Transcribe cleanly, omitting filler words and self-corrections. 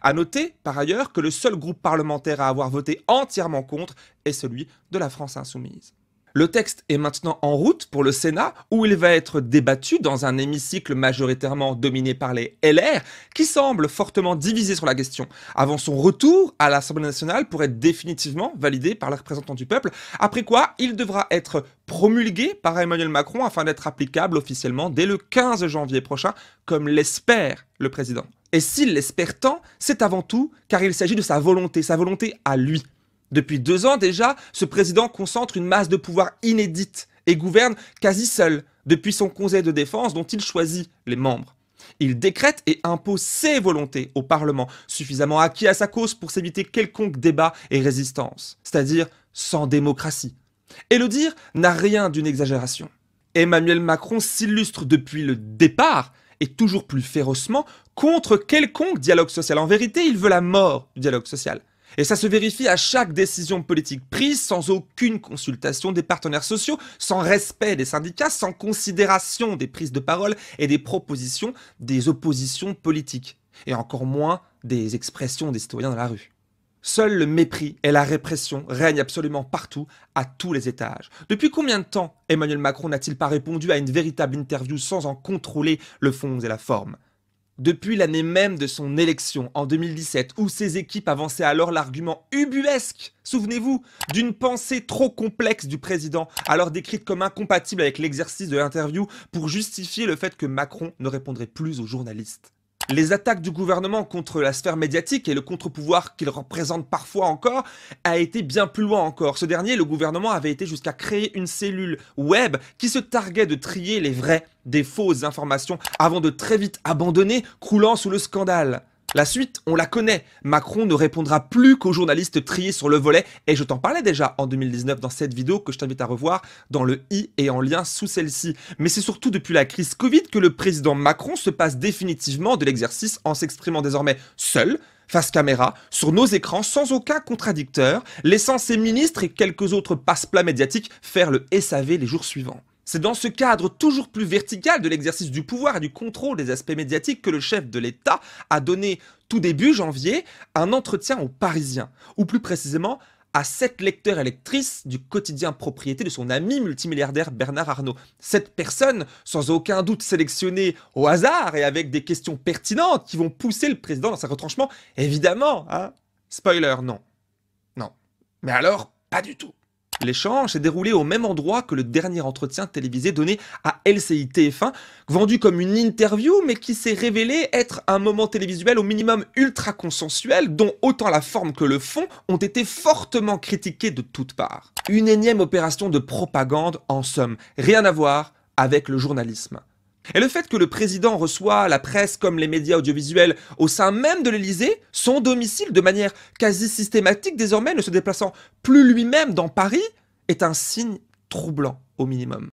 À noter, par ailleurs, que le seul groupe parlementaire à avoir voté entièrement contre est celui de la France insoumise. Le texte est maintenant en route pour le Sénat, où il va être débattu dans un hémicycle majoritairement dominé par les LR, qui semble fortement divisé sur la question, avant son retour à l'Assemblée nationale pour être définitivement validé par les représentants du peuple, après quoi il devra être promulgué par Emmanuel Macron afin d'être applicable officiellement dès le 15 janvier prochain, comme l'espère le président. Et s'il l'espère tant, c'est avant tout car il s'agit de sa volonté à lui. Depuis 2 ans déjà, ce président concentre une masse de pouvoir inédite et gouverne quasi seul depuis son conseil de défense dont il choisit les membres. Il décrète et impose ses volontés au Parlement, suffisamment acquis à sa cause pour s'éviter quelconque débat et résistance, c'est-à-dire sans démocratie. Et le dire n'a rien d'une exagération. Emmanuel Macron s'illustre depuis le départ, et toujours plus férocement, contre quelconque dialogue social. En vérité, il veut la mort du dialogue social. Et ça se vérifie à chaque décision politique prise sans aucune consultation des partenaires sociaux, sans respect des syndicats, sans considération des prises de parole et des propositions des oppositions politiques, et encore moins des expressions des citoyens dans la rue. Seul le mépris et la répression règnent absolument partout, à tous les étages. Depuis combien de temps Emmanuel Macron n'a-t-il pas répondu à une véritable interview sans en contrôler le fond et la forme ? Depuis l'année même de son élection, en 2017, où ses équipes avançaient alors l'argument ubuesque, souvenez-vous, d'une pensée trop complexe du président, alors décrite comme incompatible avec l'exercice de l'interview pour justifier le fait que Macron ne répondrait plus aux journalistes. Les attaques du gouvernement contre la sphère médiatique et le contre-pouvoir qu'il représente parfois encore a été bien plus loin encore. Ce dernier, le gouvernement avait été jusqu'à créer une cellule web qui se targuait de trier les vraies des fausses informations avant de très vite abandonner, croulant sous le scandale. La suite, on la connaît. Macron ne répondra plus qu'aux journalistes triés sur le volet, et je t'en parlais déjà en 2019 dans cette vidéo que je t'invite à revoir dans le i et en lien sous celle-ci. Mais c'est surtout depuis la crise Covid que le président Macron se passe définitivement de l'exercice en s'exprimant désormais seul, face caméra, sur nos écrans, sans aucun contradicteur, laissant ses ministres et quelques autres passe-plats médiatiques faire le SAV les jours suivants. C'est dans ce cadre toujours plus vertical de l'exercice du pouvoir et du contrôle des aspects médiatiques que le chef de l'État a donné tout début janvier un entretien aux Parisiens, ou plus précisément à 7 lecteurs et lectrices du quotidien propriété de son ami multimilliardaire Bernard Arnault. Cette personne, sans aucun doute sélectionnée au hasard et avec des questions pertinentes qui vont pousser le président dans ses retranchements, évidemment, hein. Spoiler, non. Non. Mais alors, pas du tout. L'échange s'est déroulé au même endroit que le dernier entretien télévisé donné à LCI TF1, vendu comme une interview, mais qui s'est révélé être un moment télévisuel au minimum ultra consensuel, dont autant la forme que le fond ont été fortement critiqués de toutes parts. Une énième opération de propagande, en somme, rien à voir avec le journalisme. Et le fait que le président reçoit la presse comme les médias audiovisuels au sein même de l'Élysée, son domicile de manière quasi systématique désormais, ne se déplaçant plus lui-même dans Paris, est un signe troublant au minimum.